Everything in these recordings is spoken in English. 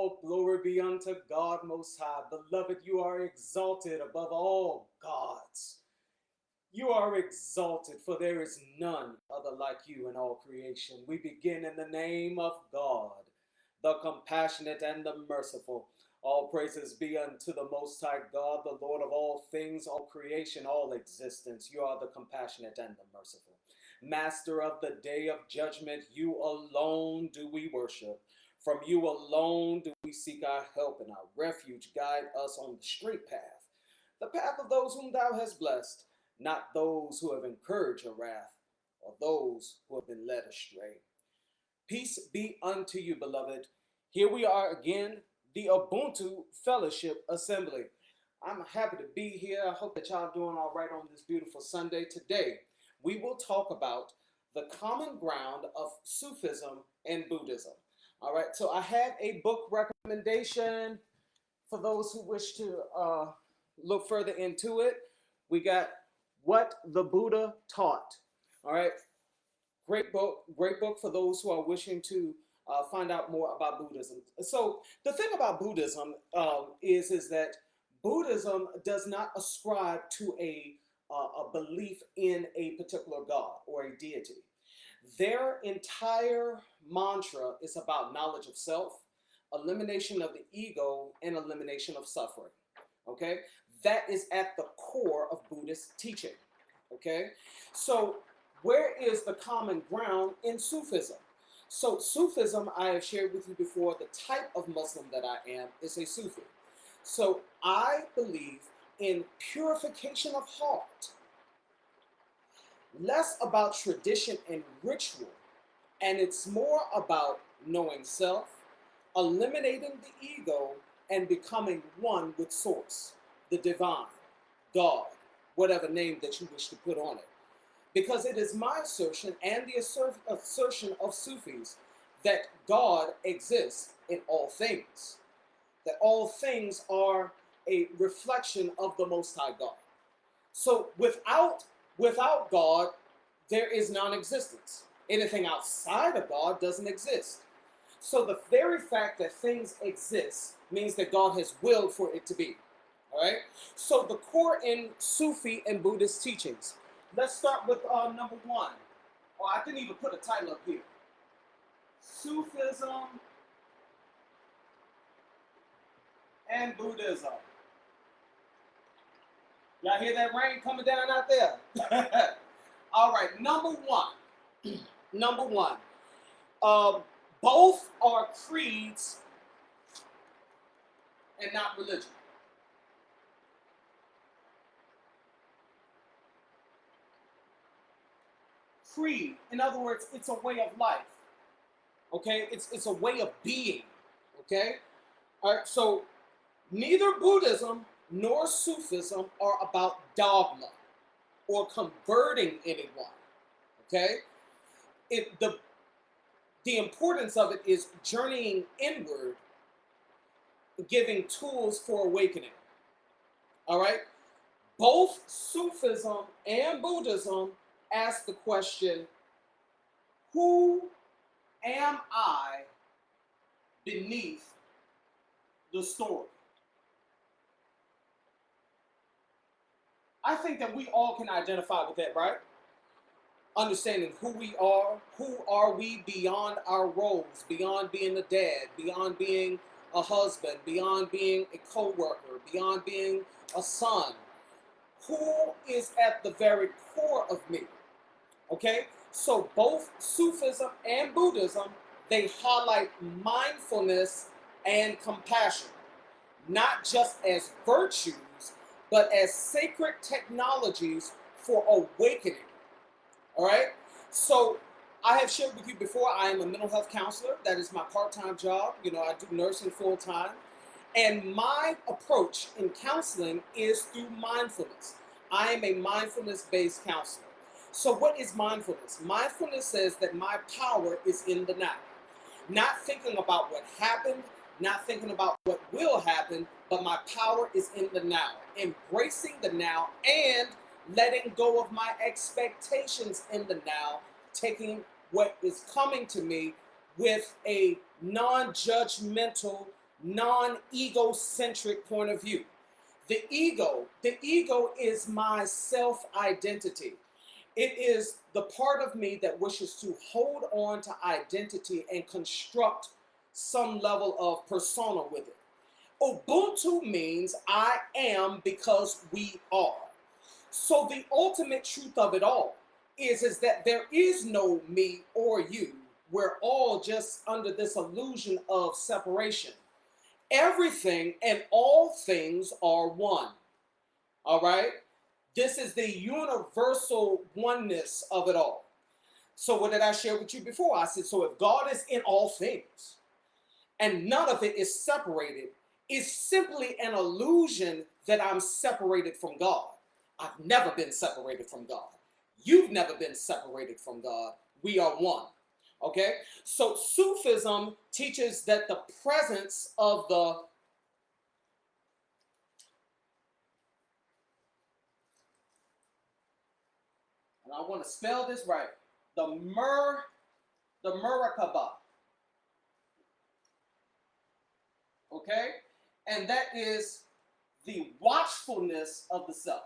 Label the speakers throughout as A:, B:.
A: All glory be unto God Most High. Beloved, you are exalted above all gods. You are exalted, for there is none other like you in all creation. We begin in the name of God, the compassionate and the merciful. All praises be unto the Most High God, the Lord of all things, all creation, all existence. You are the compassionate and the merciful. Master of the day of judgment, you alone do we worship. From you alone do we seek our help and our refuge. Guide us on the straight path, the path of those whom thou hast blessed, not those who have incurred your wrath, or those who have been led astray. Peace be unto you, beloved. Here we are again, the Ubuntu Fellowship Assembly. I'm happy to be here. I hope that y'all are doing all right on this beautiful Sunday. Today, we will talk about the common ground of Sufism and Buddhism. All right, so I have a book recommendation for those who wish to look further into it. We got What the Buddha Taught. All right, great book for those who are wishing to find out more about Buddhism. So the thing about Buddhism is that Buddhism does not ascribe to a belief in a particular god or a deity. Their entire mantra is about knowledge of self, elimination of the ego, and elimination of suffering. Okay? That is at the core of Buddhist teaching. Okay? So where is the common ground in Sufism? So Sufism, I have shared with you before, the type of Muslim that I am is a Sufi. So I believe in purification of heart, less about tradition and ritual, and it's more about knowing self, eliminating the ego, and becoming one with Source, the divine, God, whatever name that you wish to put on it. Because it is my assertion and the assertion of Sufis that God exists in all things, that all things are a reflection of the Most High God. So without God, there is non-existence. Anything outside of God doesn't exist. So the very fact that things exist means that God has willed for it to be. All right? So the core in Sufi and Buddhist teachings. Let's start with number one. Oh, I didn't even put a title up here. Sufism and Buddhism. Y'all hear that rain coming down out there? All right, number one. Number one. Both are creeds and not religion. Creed, in other words, it's a way of life. Okay? It's a way of being. Okay? All right, so neither Buddhism nor Sufism are about dogma or converting anyone. Okay? The importance of it is journeying inward, giving tools for awakening. All right? Both Sufism and Buddhism ask the question, who am I beneath the story? I think that we all can identify with that, right? Understanding who are we beyond our roles, beyond being a dad, beyond being a husband, beyond being a co-worker, beyond being a son. Who is at the very core of me? Okay? So both Sufism and Buddhism, they highlight mindfulness and compassion, not just as virtues, but as sacred technologies for awakening. All right? So I have shared with you before, I am a mental health counselor. That is my part-time job. You know, I do nursing full-time. And my approach in counseling is through mindfulness. I am a mindfulness-based counselor. So what is mindfulness? Mindfulness says that my power is in the now. Not thinking about what happened, not thinking about what will happen, but my power is in the now. Embracing the now and letting go of my expectations in the now, taking what is coming to me with a non-judgmental, non-egocentric point of view. The ego is my self-identity. It is the part of me that wishes to hold on to identity and construct some level of persona with it. Ubuntu means I am because we are. So the ultimate truth of it all is that there is no me or you. We're all just under this illusion of separation. Everything and all things are one. All right? This is the universal oneness of it all. So what did I share with you before? I said, so if God is in all things and none of it is separated, it's simply an illusion that I'm separated from God. I've never been separated from God. You've never been separated from God. We are one. Okay? So Sufism teaches that the presence of the and I want to spell this right, the Muraqabah. Okay? And that is the watchfulness of the self.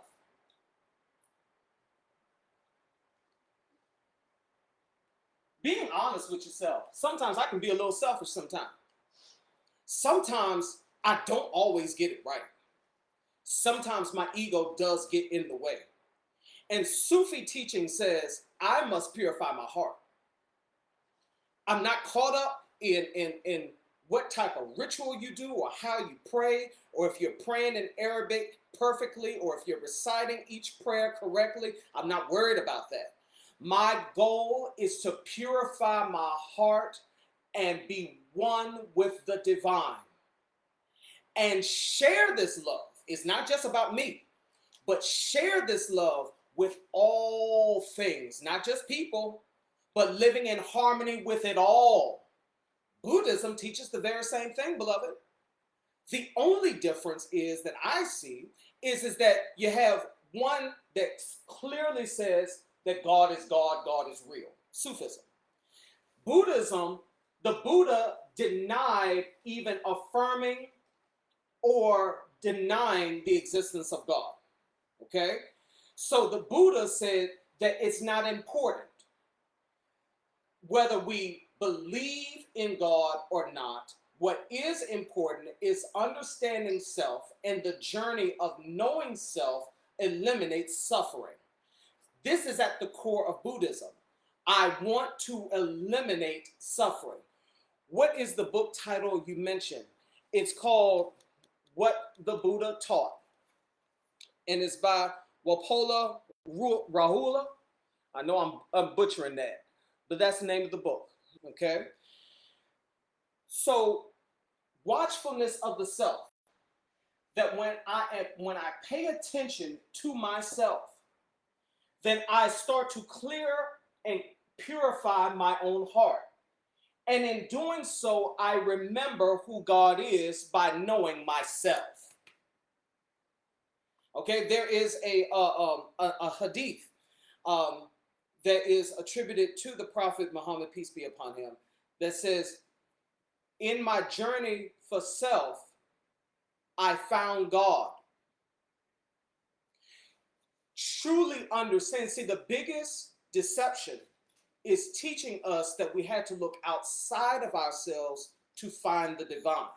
A: Being honest with yourself. Sometimes I can be a little selfish sometimes. Sometimes I don't always get it right. Sometimes my ego does get in the way. And Sufi teaching says, I must purify my heart. I'm not caught up in what type of ritual you do or how you pray, or if you're praying in Arabic perfectly, or if you're reciting each prayer correctly. I'm not worried about that. My goal is to purify my heart and be one with the divine. And share this love. It's not just about me, but share this love with all things, not just people, but living in harmony with it all. Buddhism teaches the very same thing, beloved. The only difference is that I see is that you have one that clearly says that God is God, God is real. Sufism. Buddhism, the Buddha denied even affirming or denying the existence of God. Okay? So the Buddha said that it's not important whether we believe in God or not. What is important is understanding self, and the journey of knowing self eliminates suffering. This is at the core of Buddhism. I want to eliminate suffering. What is the book title you mentioned? It's called What the Buddha Taught, and it's by Wapola Rahula. I know I'm butchering that, but that's the name of the book. Okay? So, watchfulness of the self. That when I pay attention to myself, then I start to clear and purify my own heart. And in doing so, I remember who God is by knowing myself. Okay, there is a hadith that is attributed to the Prophet Muhammad, peace be upon him, that says, in my journey for self, I found God. Truly understand. See, the biggest deception is teaching us that we had to look outside of ourselves to find the divine.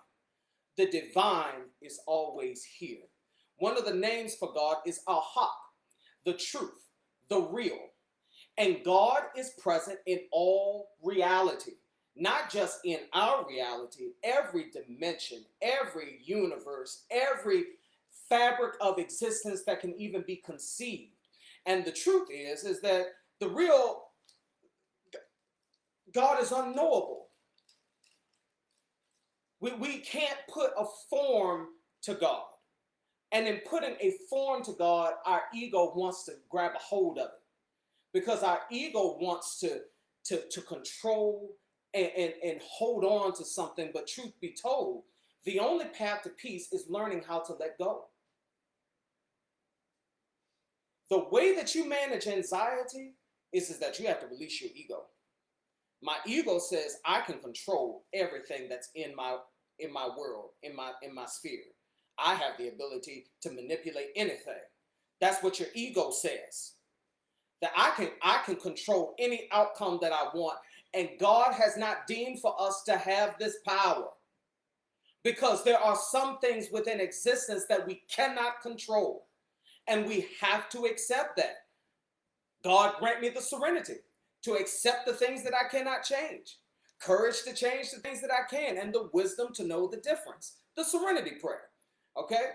A: The divine is always here. One of the names for God is Al-Haq, the truth, the real. And God is present in all reality, not just in our reality, every dimension, every universe, every fabric of existence that can even be conceived. And the truth is that the real God is unknowable. We can't put a form to God. And in putting a form to God, our ego wants to grab a hold of it. Because our ego wants to control and hold on to something. But truth be told, the only path to peace is learning how to let go. The way that you manage anxiety is that you have to release your ego. My ego says I can control everything that's in my in my world, in my sphere. I have the ability to manipulate anything. That's what your ego says. That I can control any outcome that I want. And God has not deemed for us to have this power. Because there are some things within existence that we cannot control. And we have to accept that. God grant me the serenity to accept the things that I cannot change. Courage to change the things that I can. And the wisdom to know the difference. The serenity prayer. Okay?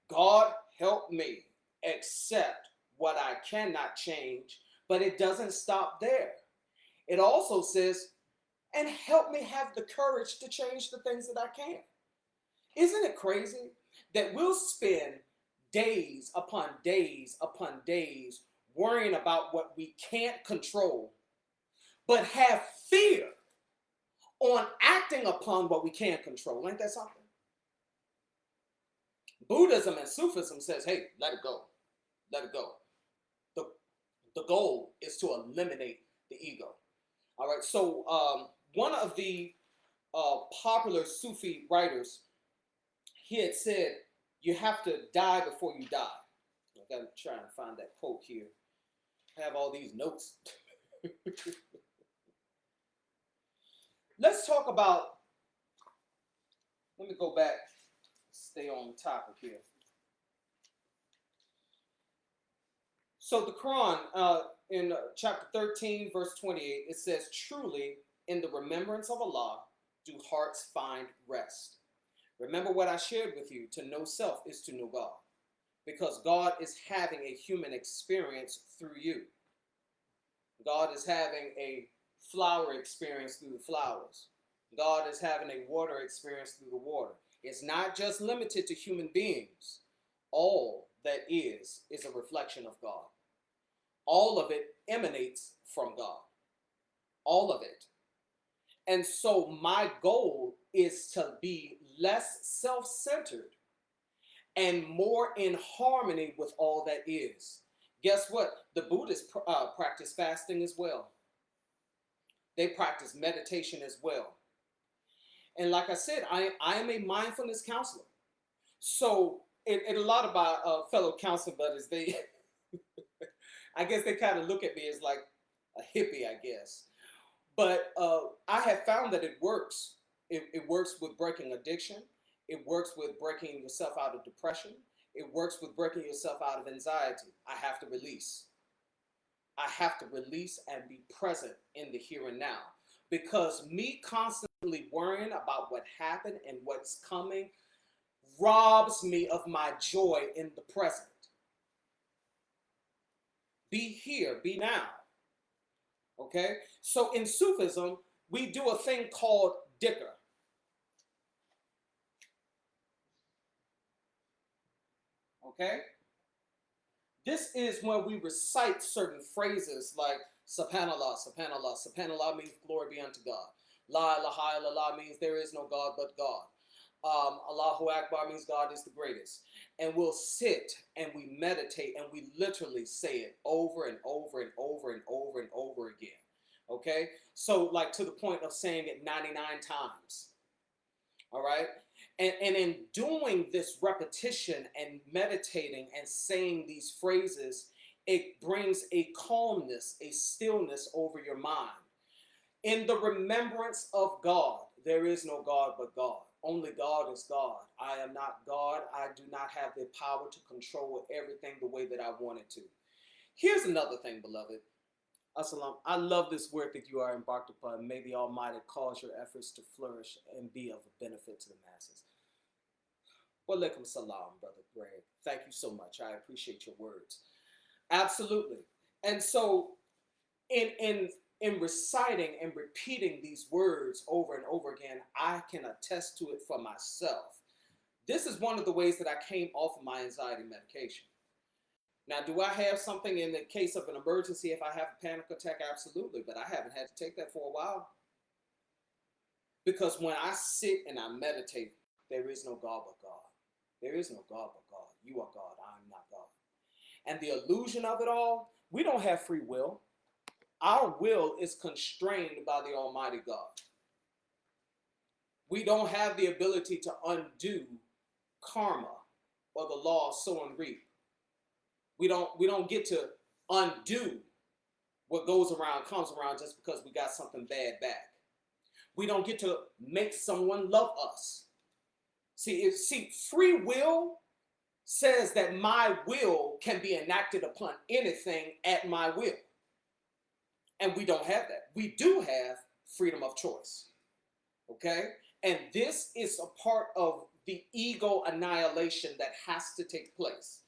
A: God help me accept what I cannot change. But it doesn't stop there. It also says, and help me have the courage to change the things that I can. Isn't it crazy that we'll spend days upon days upon days worrying about what we can't control, but have fear on acting upon what we can't control? Ain't that something? Buddhism and Sufism says, hey, let it go. Let it go. The goal is to eliminate the ego. All right, so one of the popular Sufi writers, he had said, you have to die before you die. I gotta try and find that quote here. I have all these notes. Let's talk about, let me go back, stay on topic here. So the Quran, in chapter 13, verse 28, it says, truly, in the remembrance of Allah, do hearts find rest. Remember what I shared with you. To know self is to know God. Because God is having a human experience through you. God is having a flower experience through the flowers. God is having a water experience through the water. It's not just limited to human beings. All that is a reflection of God. All of it emanates from God. All of it. And so my goal is to be less self-centered and more in harmony with all that is. Guess what? The Buddhists practice fasting as well. They practice meditation as well. And like I said, I am a mindfulness counselor. So, and a lot of my fellow counselor buddies, they, I guess they kind of look at me as like a hippie, I guess. But I have found that it works. It works with breaking addiction. It works with breaking yourself out of depression. It works with breaking yourself out of anxiety. I have to release. I have to release and be present in the here and now. Because me constantly worrying about what happened and what's coming robs me of my joy in the present. Be here, be now. Okay? So in Sufism, we do a thing called dhikr. Okay? This is when we recite certain phrases like Subhanallah, Subhanallah. Subhanallah means glory be unto God. La ilaha illallah means there is no God but God. Allahu Akbar means God is the greatest. And we'll sit and we meditate and we literally say it over and over and over and over and over again. Okay? So like to the point of saying it 99 times. All right? And in doing this repetition and meditating and saying these phrases, it brings a calmness, a stillness over your mind. In the remembrance of God, there is no God but God. Only God is God. I am not God. I do not have the power to control everything the way that I want it to. Here's another thing, beloved. As-salam, I love this work that you are embarked upon. May the Almighty cause your efforts to flourish and be of benefit to the masses. Walaikum salam, Brother Greg. Thank you so much. I appreciate your words. Absolutely. And so in reciting and repeating these words over and over again, I can attest to it for myself. This is one of the ways that I came off of my anxiety medication. Now, do I have something in the case of an emergency if I have a panic attack? Absolutely, but I haven't had to take that for a while. Because when I sit and I meditate, there is no God but God. There is no God but God. You are God, I am not God. And the illusion of it all, we don't have free will. Our will is constrained by the Almighty God. We don't have the ability to undo karma or the law of sow and reap. We don't get to undo what goes around comes around just because we got something bad back. We don't get to make someone love us. See, free will says that my will can be enacted upon anything at my will. And we don't have that. We do have freedom of choice. Okay? And this is a part of the ego annihilation that has to take place.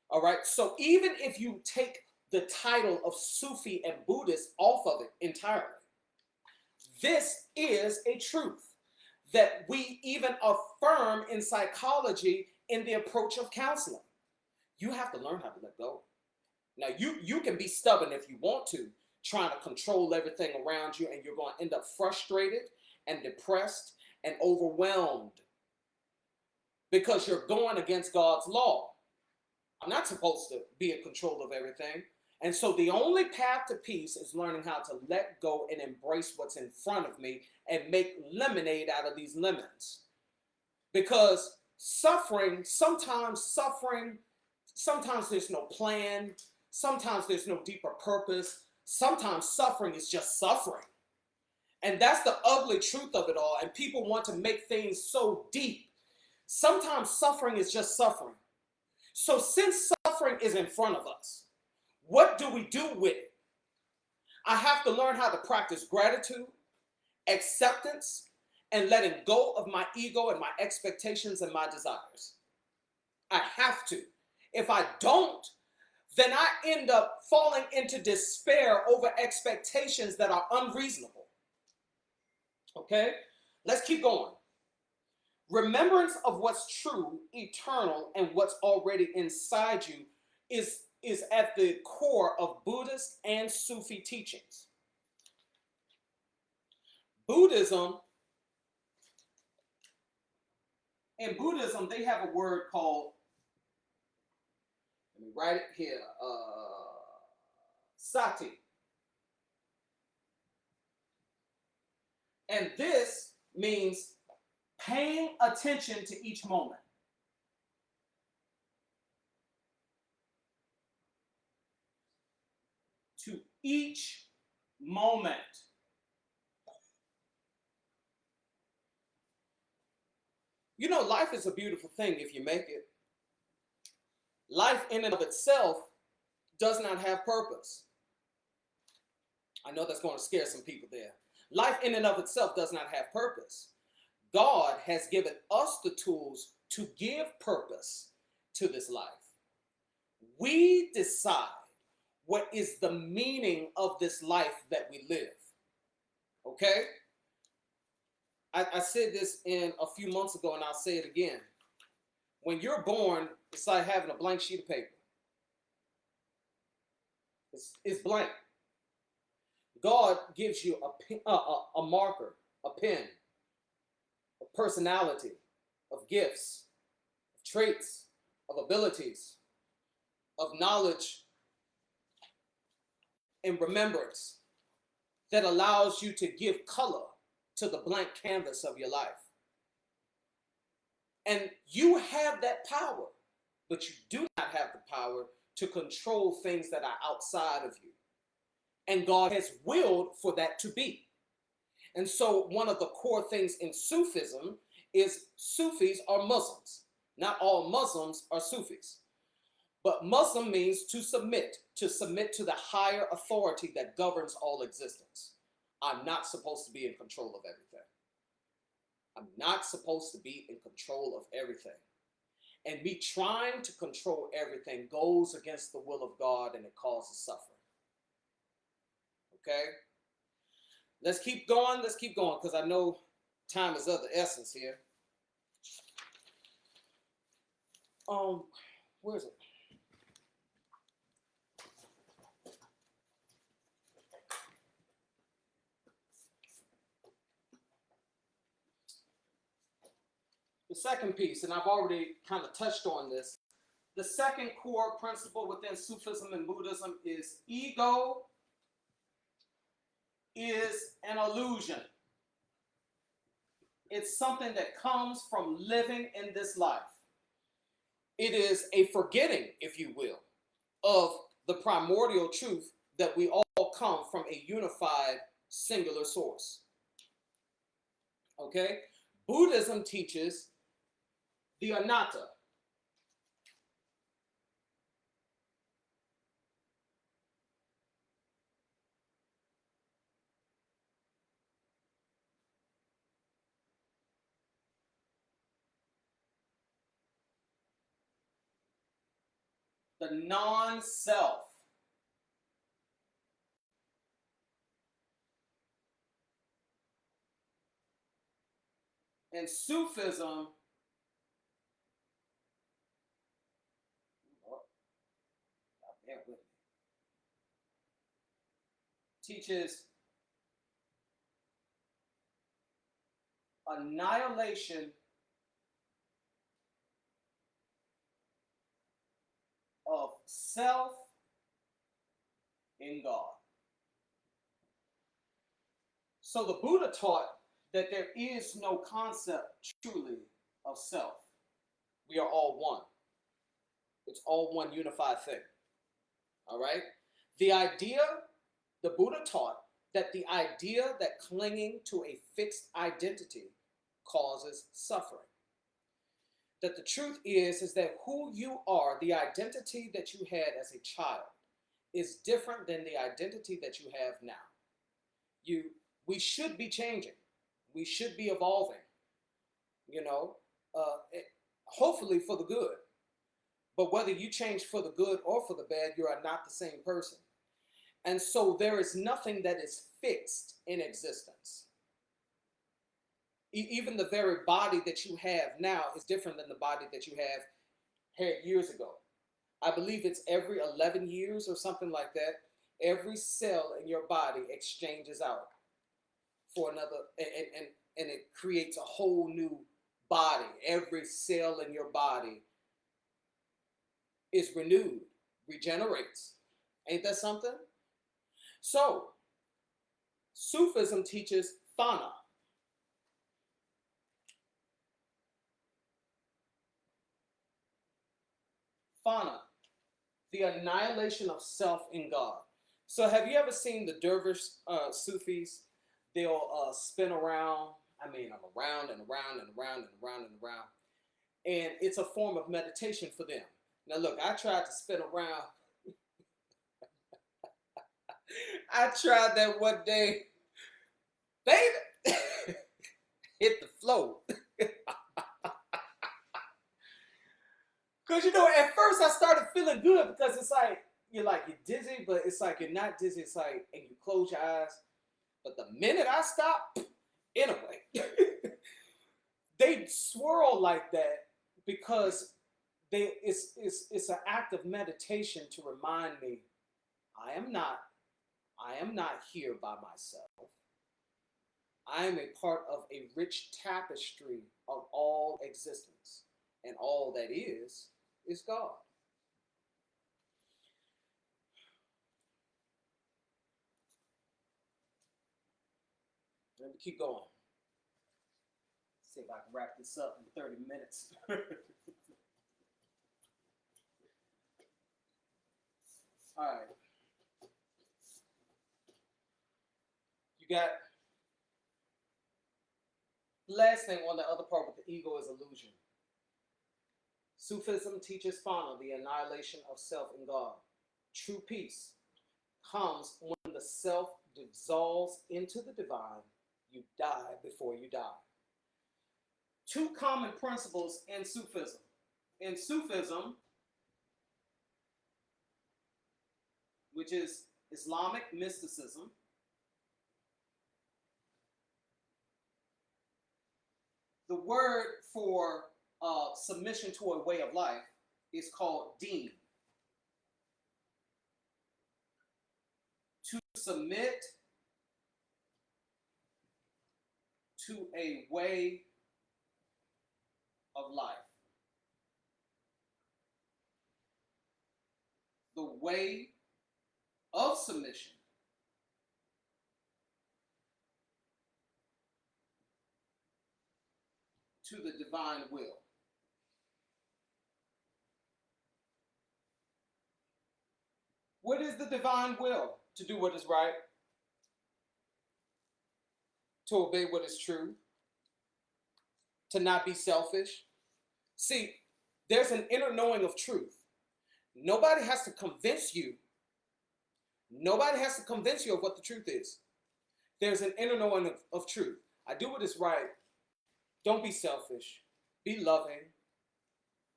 A: All right? So even if you take the title of Sufi and Buddhist off of it entirely, this is a truth that we even affirm in psychology in the approach of counseling. You have to learn how to let go. Now, you can be stubborn if you want to, trying to control everything around you, and you're going to end up frustrated and depressed and overwhelmed because you're going against God's law. I'm not supposed to be in control of everything. And so the only path to peace is learning how to let go and embrace what's in front of me and make lemonade out of these lemons. Because sometimes there's no plan. Sometimes there's no deeper purpose. Sometimes suffering is just suffering. And that's the ugly truth of it all. And people want to make things so deep. Sometimes suffering is just suffering. So since suffering is in front of us, what do we do with it? I have to learn how to practice gratitude, acceptance, and letting go of my ego and my expectations and my desires. I have to. If I don't, then I end up falling into despair over expectations that are unreasonable. Okay? Let's keep going. Remembrance of what's true, eternal, and what's already inside you is at the core of Buddhist and Sufi teachings. In Buddhism, they have a word called, let me write it here, sati. And this means paying attention to each moment. To each moment. You know, life is a beautiful thing if you make it. Life in and of itself does not have purpose. I know that's going to scare some people there. Life in and of itself does not have purpose. God has given us the tools to give purpose to this life. We decide what is the meaning of this life that we live. Okay? I said this in a few months ago, and I'll say it again. When you're born, it's like having a blank sheet of paper. It's blank. God gives you a marker, a pen, a personality, of gifts, of traits, of abilities, of knowledge, and remembrance that allows you to give color to the blank canvas of your life. And you have that power, but you do not have the power to control things that are outside of you. And God has willed for that to be. And so one of the core things in Sufism is Sufis are Muslims. Not all Muslims are Sufis. But Muslim means to submit to the higher authority that governs all existence. I'm not supposed to be in control of everything. I'm not supposed to be in control of everything. And me trying to control everything goes against the will of God, and it causes suffering. Okay? Let's keep going, because I know time is of the essence here. Where is it? The second piece, and I've already kind of touched on this, the second core principle within Sufism and Buddhism is ego is an illusion. It's something that comes from living in this life. It is a forgetting, if you will, of the primordial truth that we all come from a unified singular source. Okay? Buddhism teaches the anatta. The non-self. And Sufism teaches annihilation of self in God. So the Buddha taught that there is no concept truly of self. We are all one. It's all one unified thing. All right? The Buddha taught that the idea that clinging to a fixed identity causes suffering. That the truth is that who you are, the identity that you had as a child, is different than the identity that you have now. We should be changing. We should be evolving, hopefully for the good. But whether you change for the good or for the bad, you are not the same person. And so there is nothing that is fixed in existence. Even the very body that you have now is different than the body that you had years ago. I believe it's every 11 years or something like that. Every cell in your body exchanges out for another, and it creates a whole new body. Every cell in your body is renewed, regenerates. Ain't that something? So, Sufism teaches thana. Thana, the annihilation of self in God. So have you ever seen the dervish Sufis? They'll spin around, around and around and around and around and around. And it's a form of meditation for them. Now look, I tried to spin around. I tried that one day. Baby, hit the floor. Because, at first I started feeling good because it's like, you're dizzy, but it's like you're not dizzy. It's like, and you close your eyes. But the minute I stop, anyway, they swirl like that because it's an act of meditation to remind me, I am not here by myself. I am a part of a rich tapestry of all existence, and all that is God. Let me keep going. See if I can wrap this up in 30 minutes. All right. You got the last thing on the other part with the ego is illusion. Sufism teaches thana, the annihilation of self in God. True peace comes when the self dissolves into the divine. You die before you die. Two common principles in Sufism. In Sufism, which is Islamic mysticism, the word for submission to a way of life is called deen. To submit to a way of life. The way of submission to the divine will. What is the divine will? To do what is right, to obey what is true, to not be selfish. See, there's an inner knowing of truth. Nobody has to convince you. Nobody has to convince you of what the truth is. There's an inner knowing of truth. I do what is right. Don't be selfish. Be loving.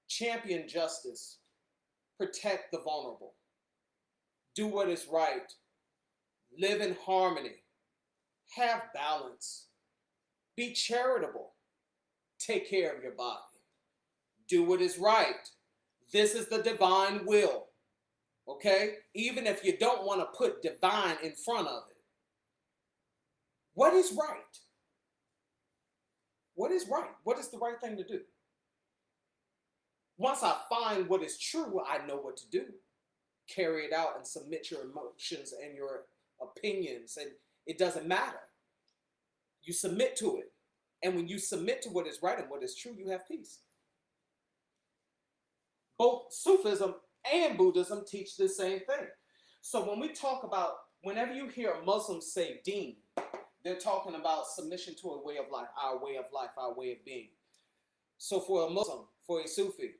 A: Champion justice. Protect the vulnerable. Do what is right. Live in harmony. Have balance. Be charitable. Take care of your body. Do what is right. This is the divine will. Okay? Even if you don't want to put divine in front of it. What is right? What is right? What is the right thing to do? Once I find what is true, I know what to do. Carry it out and submit your emotions and your opinions, and it doesn't matter. You submit to it. And when you submit to what is right and what is true, you have peace. Both Sufism and Buddhism teach the same thing. So when we talk about, whenever you hear a Muslim say deen, they're talking about submission to a way of life, our way of life, our way of being. So for a Muslim, for a Sufi,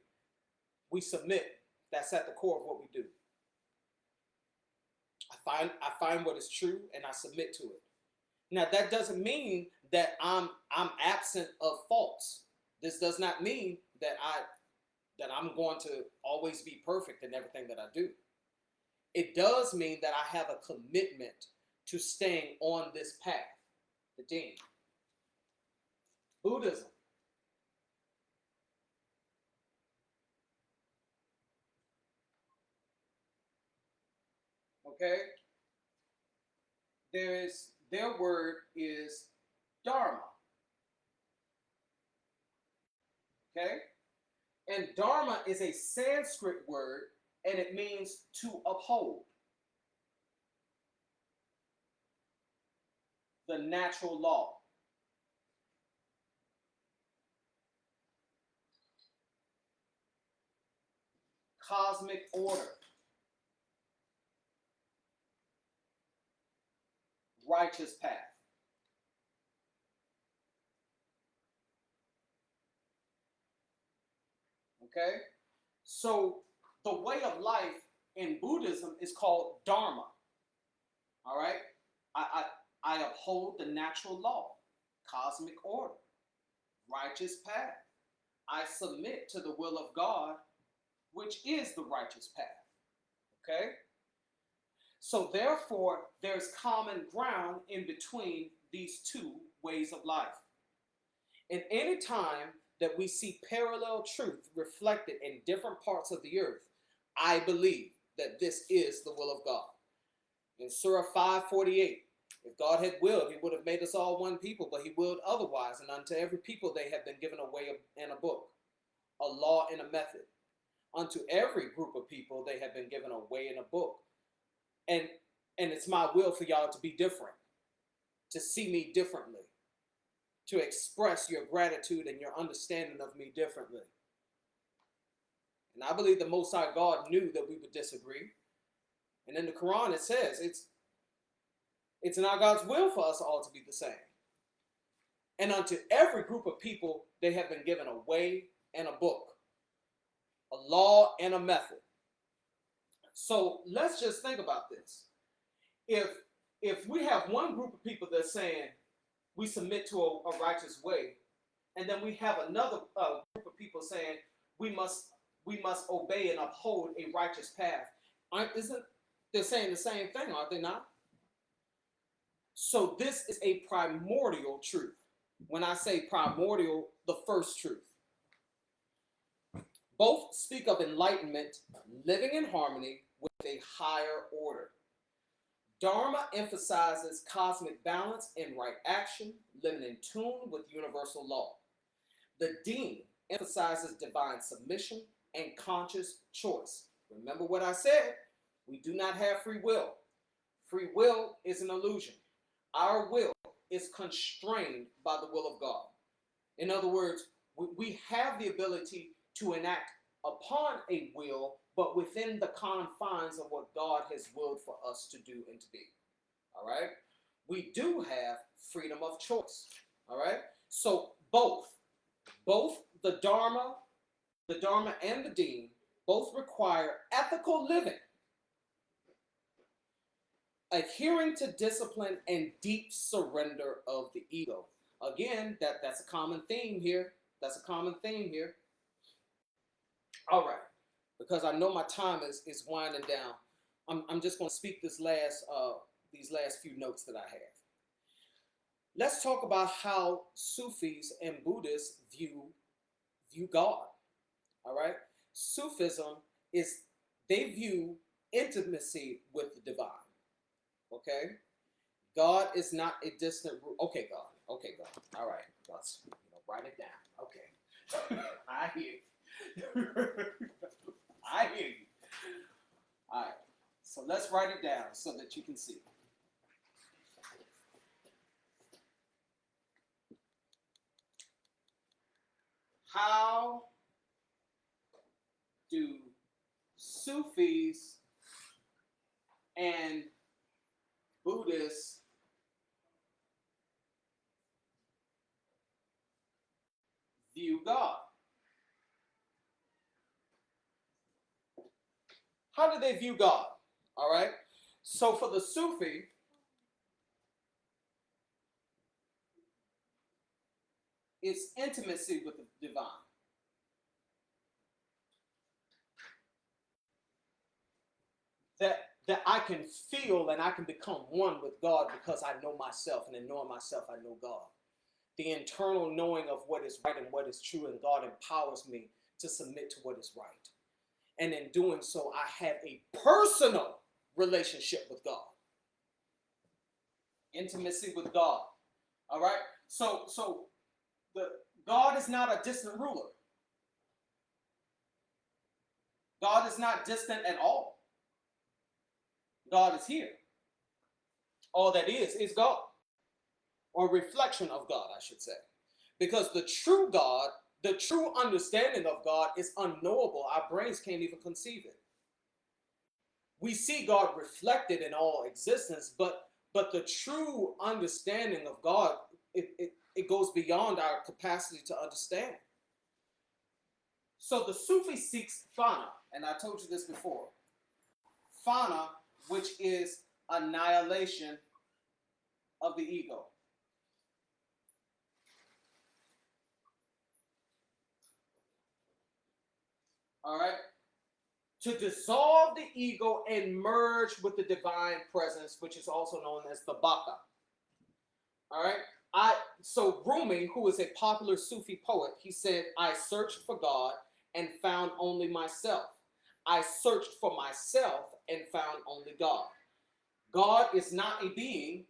A: we submit. That's at the core of what we do. I find what is true and I submit to it. Now that doesn't mean that I'm absent of faults. This does not mean that I'm going to always be perfect in everything that I do. It does mean that I have a commitment to staying on this path, the deen. Buddhism. Okay? Their word is dharma. Okay? And dharma is a Sanskrit word, and it means to uphold. The natural law. Cosmic order. Righteous path. Okay? So the way of life in Buddhism is called dharma. All right? I uphold the natural law, cosmic order, righteous path. I submit to the will of God, which is the righteous path. Okay? So therefore, there's common ground in between these two ways of life. And any time that we see parallel truth reflected in different parts of the earth, I believe that this is the will of God. In Surah 5:48, if God had willed, he would have made us all one people, but he willed otherwise, and unto every people they have been given a way and a book, a law and a method. Unto every group of people they have been given a way and a book. And it's my will for y'all to be different, to see me differently, to express your gratitude and your understanding of me differently. And I believe the Most High God knew that we would disagree. And in the Quran it says it's not God's will for us all to be the same. And unto every group of people they have been given a way and a book, a law and a method. So let's just think about this. If we have one group of people that's saying we submit to a righteous way, and then we have another group of people saying we must obey and uphold a righteous path, isn't they saying the same thing, aren't they not? So this is a primordial truth. When I say primordial, the first truth. Both speak of enlightenment, living in harmony with a higher order. Dharma emphasizes cosmic balance and right action, living in tune with universal law. The deen emphasizes divine submission and conscious choice. Remember what I said? We do not have free will. Free will is an illusion. Our will is constrained by the will of God. In other words, We have the ability to enact upon a will, but within the confines of what God has willed for us to do and to be. All right? We do have freedom of choice. All right? So both the Dharma and the Deen, both require ethical living, adhering to discipline, and deep surrender of the ego. Again, that's a common theme here. That's a common theme here. All right, because I know my time is winding down. I'm just going to speak these last few notes that I have. Let's talk about how Sufis and Buddhists view God. All right, Sufism they view intimacy with the divine. Okay, God is not a distant. Okay, God. All right, let's write it down. Okay, I hear you. I hear you. All right, so let's write it down so that you can see. How do Sufis and Buddhists view God? How do they view God? All right. So for the Sufi, it's intimacy with the divine. That I can feel and I can become one with God because I know myself, and in knowing myself, I know God. The internal knowing of what is right and what is true, and God empowers me to submit to what is right. And in doing so, I have a personal relationship with God. Intimacy with God. All right? So God is not a distant ruler. God is not distant at all. God is here. All that is God. Or reflection of God, I should say. Because the true God, the true understanding of God is unknowable. Our brains can't even conceive it. We see God reflected in all existence, but the true understanding of God, it goes beyond our capacity to understand. So the Sufi seeks fana, and I told you this before. Fana, which is annihilation of the ego. All right? To dissolve the ego and merge with the divine presence, which is also known as the baka. All right? So Rumi, who is a popular Sufi poet, he said, I searched for God and found only myself. I searched for myself and found only God. God is not a being.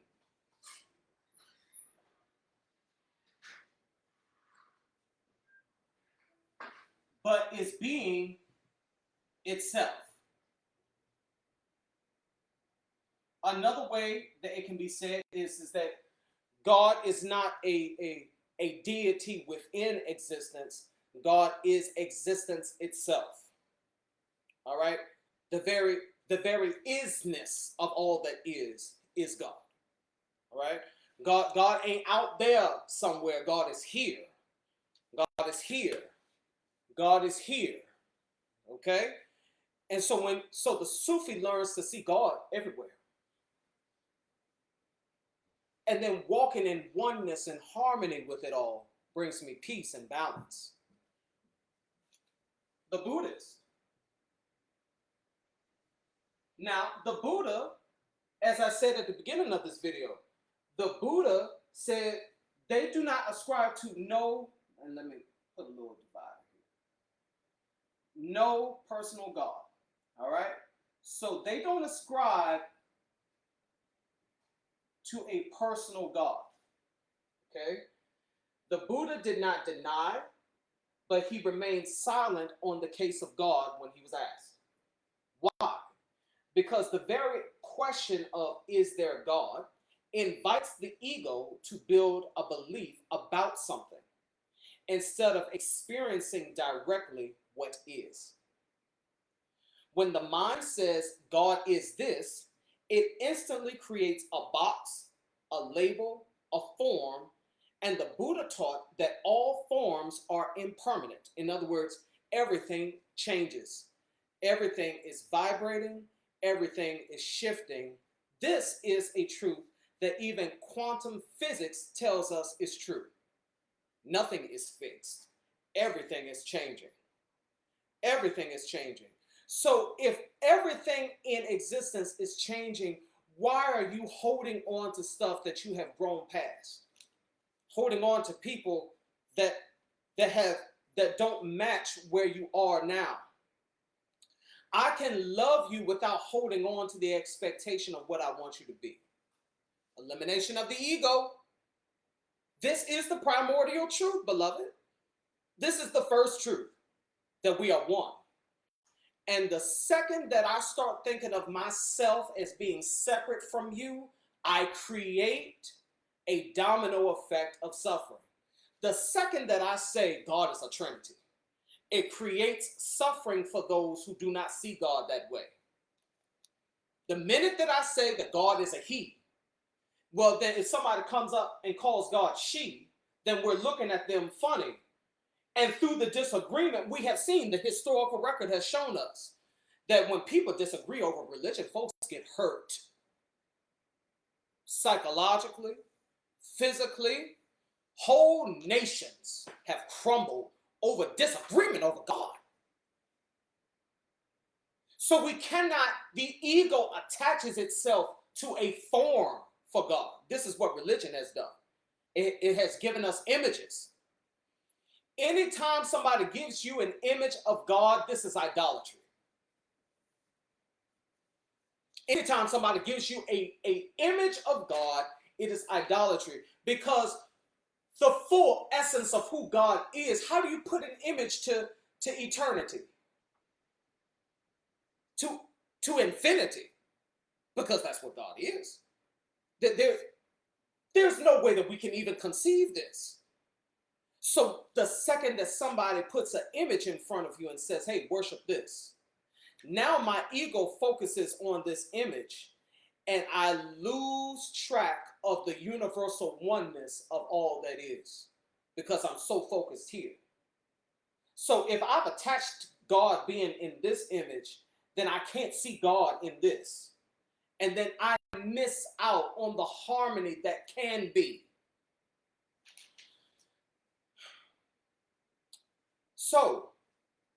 A: But is being itself. Another way that it can be said is that God is not a deity within existence. God is existence itself. All right? The very isness of all that is God. All right? God ain't out there somewhere. God is here. God is here. God is here. Okay? And so the Sufi learns to see God everywhere. And then walking in oneness and harmony with it all brings me peace and balance. The Buddhist. Now, the Buddha, as I said at the beginning of this video, the Buddha said they do not ascribe to no, and let me put a little divider here, no personal God. All right? So they don't ascribe to a personal God. Okay? The Buddha did not deny, but he remained silent on the case of God when he was asked. Why? Because the very question of is there God invites the ego to build a belief about something. instead of experiencing directly what is. When the mind says God is this, it instantly creates a box, a label, a form, and the Buddha taught that all forms are impermanent. In other words, everything changes. Everything is vibrating, everything is shifting. This is a truth that even quantum physics tells us is true. Nothing is fixed. Everything is changing. Everything is changing. So if everything in existence is changing, why are you holding on to stuff that you have grown past? Holding on to people that don't match where you are now. I can love you without holding on to the expectation of what I want you to be. Elimination of the ego. This is the primordial truth, beloved. This is the first truth, that we are one. And the second that I start thinking of myself as being separate from you, I create a domino effect of suffering. The second that I say God is a Trinity, it creates suffering for those who do not see God that way. The minute that I say that God is a he, well, then if somebody comes up and calls God she, then we're looking at them funny. And through the disagreement, we have seen, the historical record has shown us that when people disagree over religion, folks get hurt. Psychologically, physically, whole nations have crumbled over disagreement over God. So we cannot, the ego attaches itself to a form for God. This is what religion has done. It has given us images. Anytime somebody gives you an image of God, this is idolatry. Anytime somebody gives you an image of God, it is idolatry. Because the full essence of who God is, how do you put an image to eternity? To infinity. Because that's what God is. There's no way that we can even conceive this. So the second that somebody puts an image in front of you and says, hey, worship this, now my ego focuses on this image and I lose track of the universal oneness of all that is because I'm so focused here. So if I've attached God being in this image, then I can't see God in this. And then I miss out on the harmony that can be. So,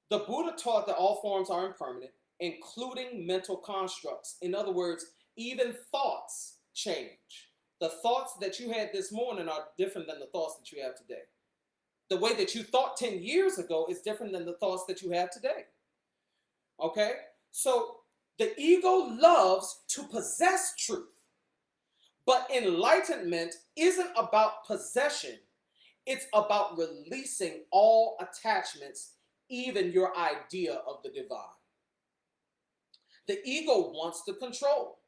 A: the Buddha taught that all forms are impermanent, including mental constructs. In other words, even thoughts change. The thoughts that you had this morning are different than the thoughts that you have today. The way that you thought 10 years ago is different than the thoughts that you have today. Okay? So, the ego loves to possess truth. But enlightenment isn't about possession. It's about releasing all attachments, even your idea of the divine. The ego wants to control,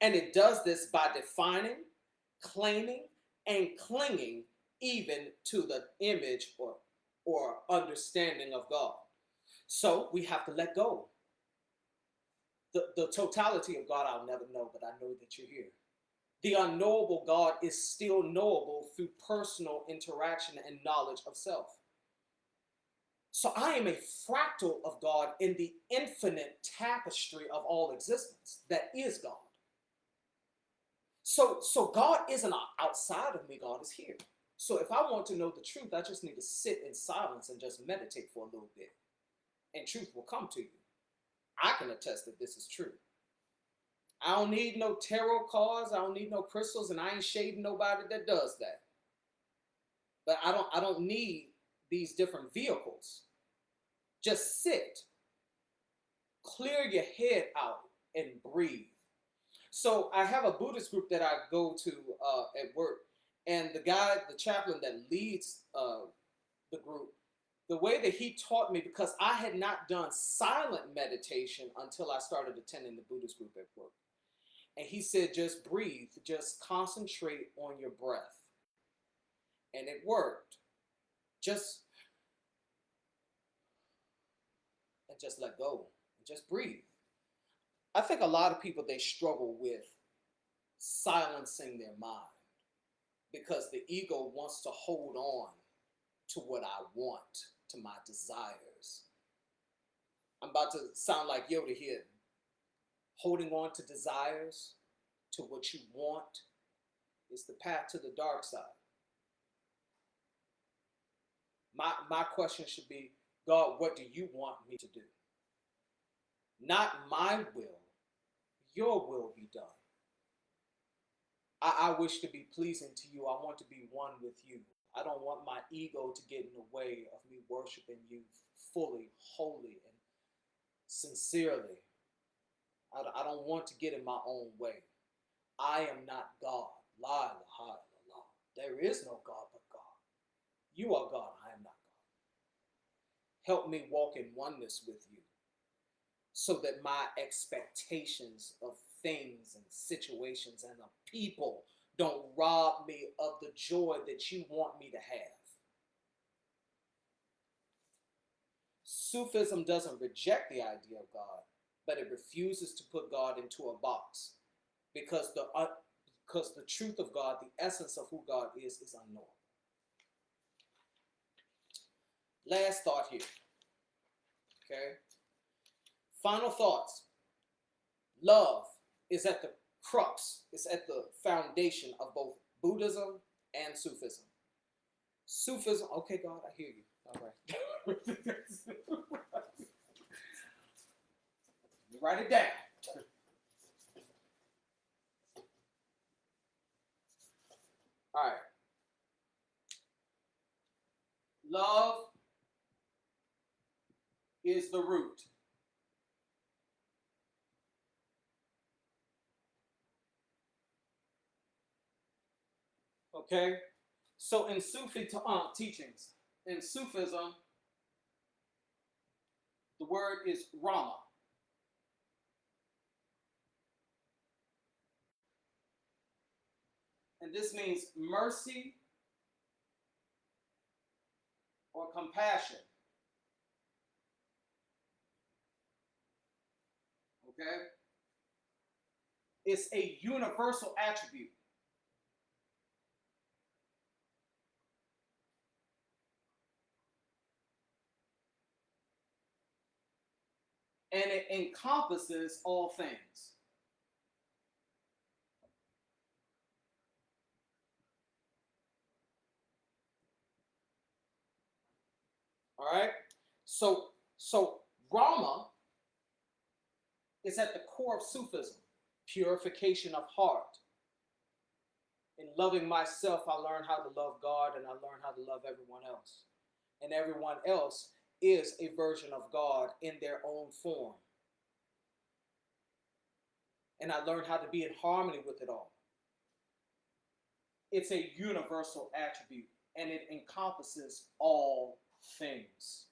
A: and it does this by defining, claiming, and clinging even to the image or understanding of God. So we have to let go. The totality of God I'll never know, but I know that you're here. The unknowable God is still knowable through personal interaction and knowledge of self. So I am a fractal of God in the infinite tapestry of all existence that is God. So God isn't outside of me, God is here. So if I want to know the truth, I just need to sit in silence and just meditate for a little bit. And truth will come to you. I can attest that this is true. I don't need no tarot cards. I don't need no crystals, and I ain't shading nobody that does that. But I don't need these different vehicles. Just sit, clear your head out, and breathe. So I have a Buddhist group that I go to at work, and the chaplain that leads the group, the way that he taught me, because I had not done silent meditation until I started attending the Buddhist group at work. And he said, just breathe, just concentrate on your breath. And it worked. Just and just let go and just breathe. I think a lot of people, they struggle with silencing their mind because the ego wants to hold on to what I want, to my desires. I'm about to sound like Yoda here. Holding on to desires, to what you want, is the path to the dark side. My question should be, God, what do you want me to do? Not my will, your will be done. I wish to be pleasing to you. I want to be one with you. I don't want my ego to get in the way of me worshiping you fully, wholly, and sincerely. I don't want to get in my own way. I am not God. La ilaha illallah. There is no God but God. You are God. I am not God. Help me walk in oneness with you so that my expectations of things and situations and of people don't rob me of the joy that you want me to have. Sufism doesn't reject the idea of God, but it refuses to put God into a box because the truth of God, the essence of who God is unknowable. Last thought here. Okay? Final thoughts. Love is at the crux, it's at the foundation of both Buddhism and Sufism. Sufism, okay, God, I hear you. All right. You write it down. All right. Love is the root. Okay? So in Sufi teachings, in Sufism, the word is Rama. And this means mercy or compassion. Okay? It's a universal attribute. And it encompasses all things. All right? So Rama is at the core of Sufism. Purification of heart. In loving myself, I learn how to love God, and I learn how to love everyone else. And everyone else is a version of God in their own form. And I learn how to be in harmony with it all. It's a universal attribute, and it encompasses all things.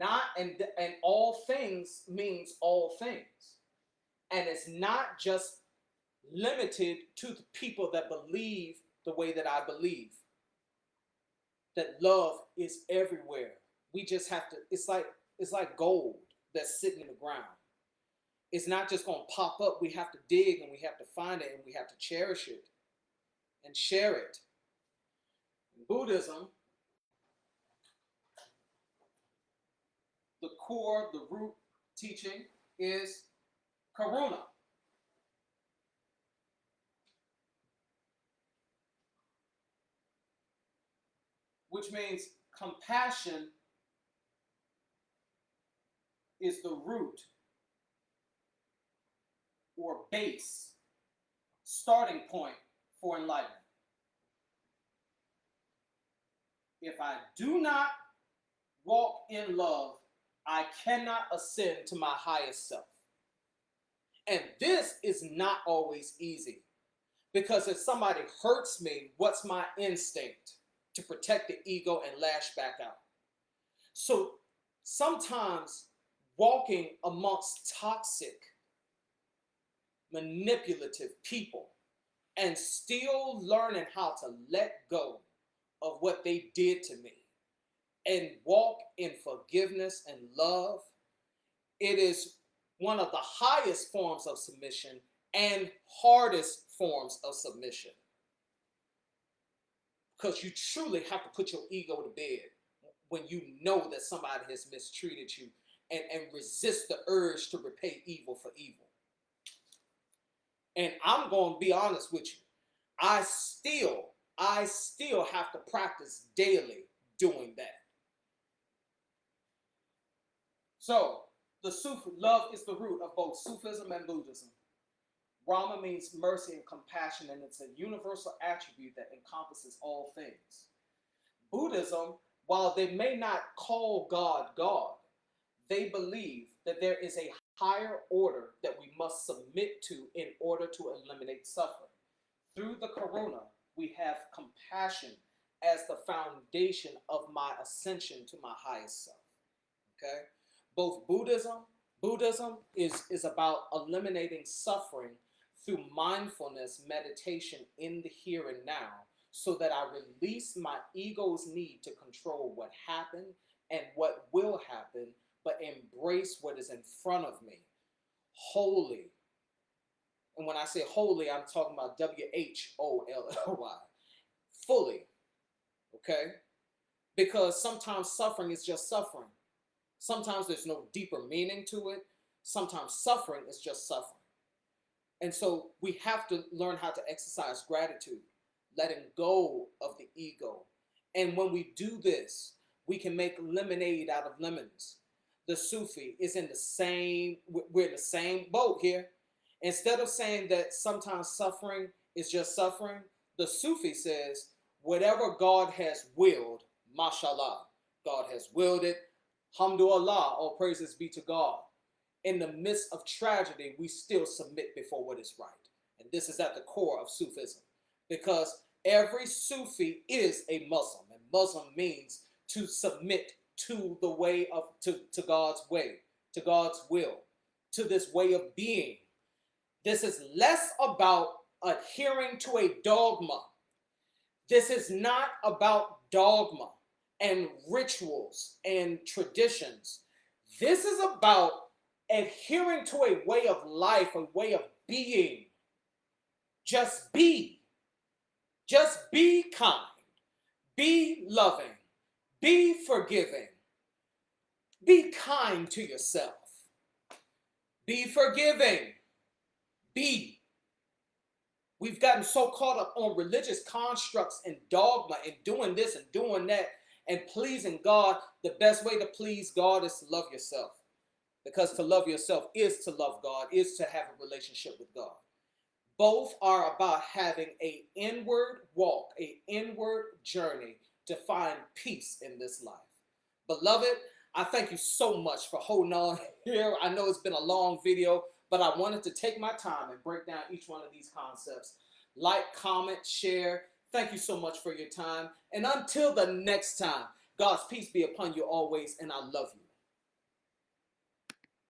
A: And all things means all things. And it's not just limited to the people that believe the way that I believe. That love is everywhere. We just have to, it's like gold that's sitting in the ground. It's not just going to pop up. We have to dig and we have to find it and we have to cherish it and share it. In Buddhism, the core, the root teaching is karuna. Which means compassion is the root or base, starting point for enlightenment. If I do not walk in love, I cannot ascend to my highest self. And this is not always easy, because if somebody hurts me, what's my instinct? To protect the ego and lash back out. So sometimes walking amongst toxic, manipulative people and still learning how to let go of what they did to me and walk in forgiveness and love. It is one of the highest forms of submission and hardest forms of submission. Because you truly have to put your ego to bed when you know that somebody has mistreated you, and resist the urge to repay evil for evil. And I'm going to be honest with you. I still have to practice daily doing that. So, the Sufi, love is the root of both Sufism and Buddhism. Rama means mercy and compassion, and it's a universal attribute that encompasses all things. Buddhism, while they may not call God God, they believe that there is a higher order that we must submit to in order to eliminate suffering. Through the corona, we have compassion as the foundation of my ascension to my highest self. Okay? Both Buddhism is about eliminating suffering through mindfulness meditation in the here and now, so that I release my ego's need to control what happened and what will happen, but embrace what is in front of me, wholly. And when I say holy, I'm talking about W-H-O-L-L-Y, fully, okay? Because sometimes suffering is just suffering. Sometimes there's no deeper meaning to it. Sometimes suffering is just suffering. And so we have to learn how to exercise gratitude, letting go of the ego. And when we do this, we can make lemonade out of lemons. The Sufi is in the same, we're in the same boat here. Instead of saying that sometimes suffering is just suffering, the Sufi says, whatever God has willed, mashallah, God has willed it. Alhamdulillah, all praises be to God. In the midst of tragedy, we still submit before what is right. And this is at the core of Sufism. Because every Sufi is a Muslim. And Muslim means to submit to the way of, to God's way, to God's will, to this way of being. This is less about adhering to a dogma. This is not about dogma and rituals and traditions. This is about adhering to a way of life, a way of being. Just be. Just be kind. Be loving. Be forgiving. Be kind to yourself. Be forgiving. Be. We've gotten so caught up on religious constructs and dogma and doing this and doing that and pleasing God. The best way to please God is to love yourself. Because to love yourself is to love God, is to have a relationship with God. Both are about having an inward walk, an inward journey to find peace in this life. Beloved, I thank you so much for holding on here. I know it's been a long video, but I wanted to take my time and break down each one of these concepts. Like, comment, share. Thank you so much for your time. And until the next time, God's peace be upon you always, and I love you.